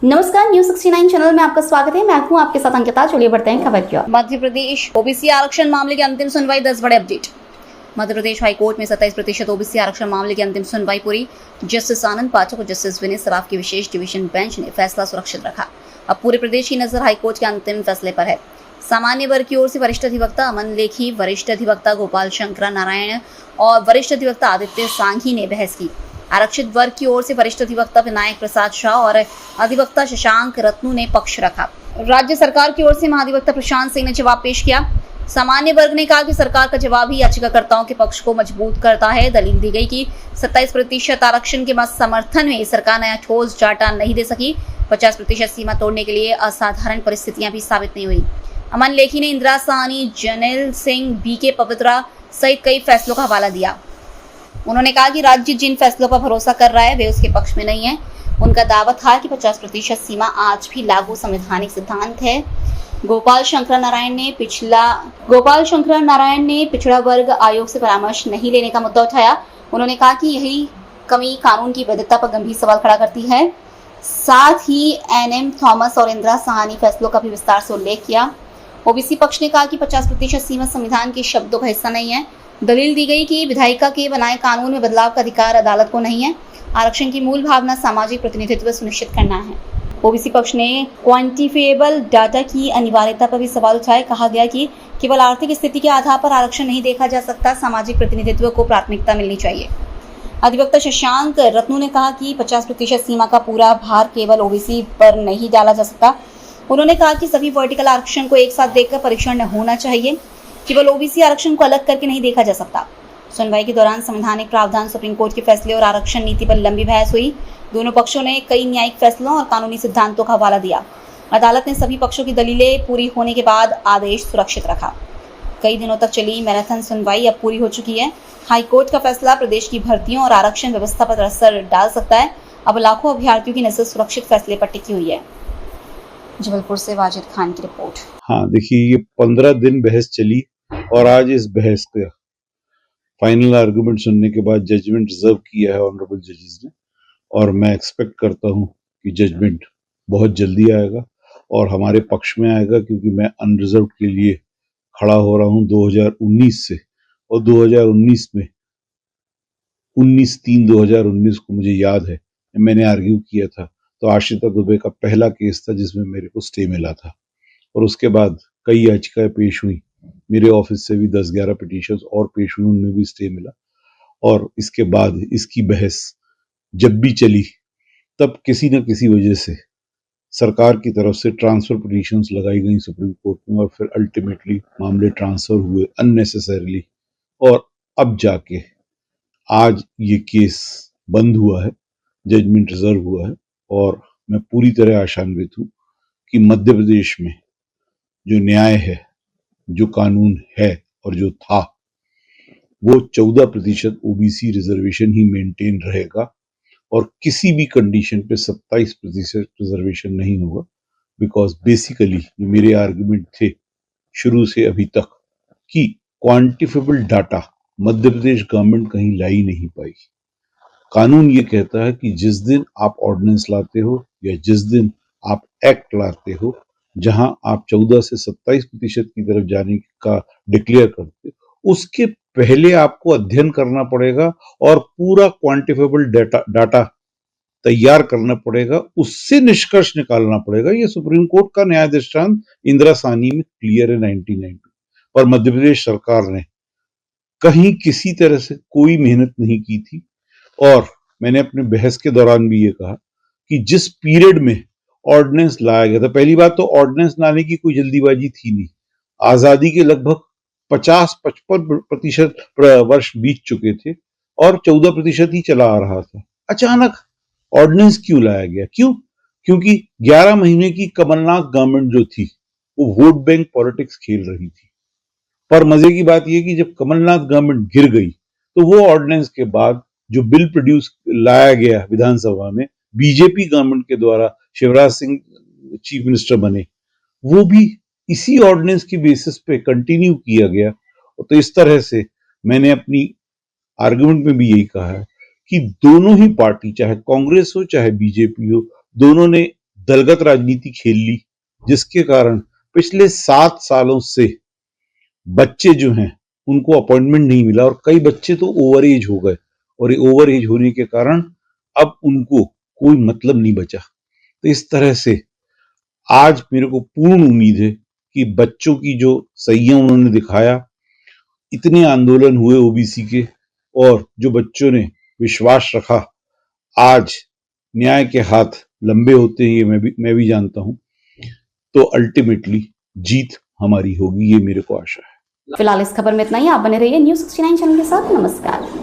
नमस्कार, news 69 channel में आपका स्वागत है। मैं हूं आपके साथ अंकिता। चलिए बढ़ते हैं खबर की ओर। मध्य प्रदेश ओबीसी आरक्षण मामले की अंतिम सुनवाई 10 बड़े अपडेट। मध्य प्रदेश हाईकोर्ट में 27% ओबीसी आरक्षण मामले की अंतिम सुनवाई पूरी। जस्टिस आनंद पाठक और जस्टिस विनय सराफ की विशेष डिवीजन बेंच ने फैसला सुरक्षित रखा। अब पूरे प्रदेश की नजर हाईकोर्ट के अंतिम फैसले पर है। सामान्य वर्ग की ओर से वरिष्ठ अधिवक्ता अमन लेखी, वरिष्ठ अधिवक्ता गोपाल शंकर नारायण और वरिष्ठ अधिवक्ता आदित्य सांघी ने बहस की। आरक्षित वर्ग की ओर से वरिष्ठ अधिवक्ता विनायक प्रसाद शाह और अधिवक्ता शशांक रत्नू ने पक्ष रखा। राज्य सरकार की ओर से महाधिवक्ता प्रशांत सिंह ने जवाब पेश किया। सामान्य वर्ग ने कहा कि सरकार का जवाब ही याचिकाकर्ताओं के पक्ष को मजबूत करता है। दलील दी गई कि 27% आरक्षण के समर्थन में सरकार नया ठोस डाटा नहीं दे सकी। 50% सीमा तोड़ने के लिए असाधारण परिस्थितियां भी साबित नहीं हुई। अमन लेखी ने इंदिरा साहनी, जर्नैल सिंह, बीके पवित्रा सहित कई फैसलों का हवाला दिया। उन्होंने कहा कि राज्य जिन फैसलों पर भरोसा कर रहा है वे उसके पक्ष में नहीं है। उनका दावा था कि 50% सीमा आज भी लागू संवैधानिक सिद्धांत है। गोपाल शंकर नारायण ने पिछड़ा वर्ग आयोग से परामर्श नहीं लेने का मुद्दा उठाया। उन्होंने कहा कि यही कमी कानून की वैधता पर गंभीर सवाल खड़ा करती है। साथ ही एनएम थॉमस और इंदिरा साहनी फैसलों का भी विस्तार से उल्लेख किया। ओबीसी पक्ष ने कहा कि 50% सीमा संविधान के शब्दों का हिस्सा नहीं है। दलील दी गई कि विधायिका के बनाए कानून में बदलाव का अधिकार अदालत को नहीं है। आरक्षण की मूल भावना सामाजिक प्रतिनिधित्व सुनिश्चित करना है। ओबीसी पक्ष ने क्वांटिफिएबल डाटा की अनिवार्यता पर भी सवाल उठाए। कहा गया कि केवल आर्थिक स्थिति के आधार पर आरक्षण नहीं देखा जा सकता, सामाजिक प्रतिनिधित्व को प्राथमिकता मिलनी चाहिए। अधिवक्ता शशांक रत्नू ने कहा कि 50% सीमा का पूरा भार केवल ओबीसी पर नहीं डाला जा सकता। उन्होंने कहा कि सभी वर्टिकल आरक्षण को एक साथ देखकर परीक्षण होना चाहिए। केवल ओबीसी आरक्षण को अलग करके नहीं देखा जा सकता। सुनवाई के दौरान संवैधानिक प्रावधान, सुप्रीम कोर्ट के फैसले और आरक्षण नीति पर लंबी बहस हुई। दोनों पक्षों ने कई न्यायिक फैसलों और कानूनी सिद्धांतों का हवाला दिया। अदालत ने सभी पक्षों की दलीलें पूरी होने के बाद आदेश सुरक्षित रखा। कई दिनों तक चली मैराथन सुनवाई अब पूरी हो चुकी है। हाईकोर्ट का फैसला प्रदेश की भर्तियों और आरक्षण व्यवस्था पर असर डाल सकता है। अब लाखों अभ्यर्थियों की नजर सुरक्षित फैसले पर टिकी हुई है। जबलपुर से वाजिद खान की रिपोर्ट। हाँ, देखिए, ये 15 दिन बहस चली और आज इस बहस का फाइनल आर्गुमेंट सुनने के बाद जजमेंट रिजर्व किया है ऑनरेबल जजेस ने, और मैं एक्सपेक्ट करता हूं कि जजमेंट बहुत जल्दी आएगा और हमारे पक्ष में आएगा, क्योंकि मैं अनरिजर्व के लिए खड़ा हो रहा हूं 2019 से, और 2019 में 19/3/2019 को मुझे याद है मैंने आर्ग्यू किया था। तो आश्रिता दुबे का पहला केस था जिसमें मेरे को स्टे मिला था, और उसके बाद कई याचिकाएं पेश हुई। मेरे ऑफिस से भी 10-11 पिटीशंस और पेश हुई, उनमें भी स्टे मिला। और इसके बाद इसकी बहस जब भी चली तब किसी न किसी वजह से सरकार की तरफ से ट्रांसफर पिटीशंस लगाई गई सुप्रीम कोर्ट में, और फिर अल्टीमेटली मामले ट्रांसफर हुए अननेसेसरीली, और अब जाके आज ये केस बंद हुआ है, जजमेंट रिजर्व हुआ है। और मैं पूरी तरह आशान्वित हूं कि मध्य प्रदेश में जो न्याय है, जो कानून है और जो था, वो 14% ओबीसी रिजर्वेशन ही मेंटेन रहेगा, और किसी भी कंडीशन पे 27% रिजर्वेशन नहीं होगा। बिकॉज बेसिकली जो मेरे आर्गुमेंट थे शुरू से अभी तक कि quantifiable data Madhya Pradesh government कहीं ला ही नहीं पाई। कानून ये कहता है कि जिस दिन आप ऑर्डिनेंस लाते हो या जिस दिन आप एक्ट लाते हो, जहां आप 14 से 27% की तरफ जाने का डिक्लेयर करते हो, उसके पहले आपको अध्ययन करना पड़ेगा और पूरा क्वांटिफिएबल डाटा तैयार करना पड़ेगा, उससे निष्कर्ष निकालना पड़ेगा। ये सुप्रीम कोर्ट का न्याय दृष्टांत इंदिरा साहनी में क्लियर है 1990। पर मध्य प्रदेश सरकार ने कहीं किसी तरह से कोई मेहनत नहीं की थी। और मैंने अपने बहस के दौरान भी ये कहा कि जिस पीरियड में ऑर्डिनेंस लाया गया था, पहली बात तो ऑर्डिनेंस लाने की कोई जल्दीबाजी थी नहीं। आजादी के लगभग 50-55% वर्ष बीत चुके थे और 14% ही चला आ रहा था। अचानक ऑर्डिनेंस क्यों लाया गया? क्योंकि 11 महीने की कमलनाथ गवर्नमेंट जो थी वो वोट बैंक पॉलिटिक्स खेल रही थी। पर मजे की बात यह कि जब कमलनाथ गवर्नमेंट गिर गई तो वो ऑर्डिनेंस के बाद जो बिल प्रोड्यूस लाया गया विधानसभा में बीजेपी गवर्नमेंट के द्वारा, शिवराज सिंह चीफ मिनिस्टर बने, वो भी इसी ऑर्डिनेंस की बेसिस पे कंटिन्यू किया गया। तो इस तरह से मैंने अपनी आर्गुमेंट में भी यही कहा है कि दोनों ही पार्टी, चाहे कांग्रेस हो चाहे बीजेपी हो, दोनों ने दलगत राजनीति खेल ली, जिसके कारण पिछले 7 सालों से बच्चे जो हैं उनको अपॉइंटमेंट नहीं मिला और कई बच्चे तो ओवर एज हो गए और ये ओवर एज होने के कारण अब उनको कोई मतलब नहीं बचा। तो इस तरह से आज मेरे को पूर्ण उम्मीद है कि बच्चों की जो सहियां उन्होंने दिखाया, इतने आंदोलन हुए ओबीसी के और जो बच्चों ने विश्वास रखा, आज न्याय के हाथ लंबे होते हैं, ये मैं भी जानता हूं। तो अल्टीमेटली जीत हमारी होगी, ये मेरे को आशा है। फिलहाल इस खबर में इतना ही। आप बने रहिए न्यूज़ 69 चैनल के साथ। नमस्कार।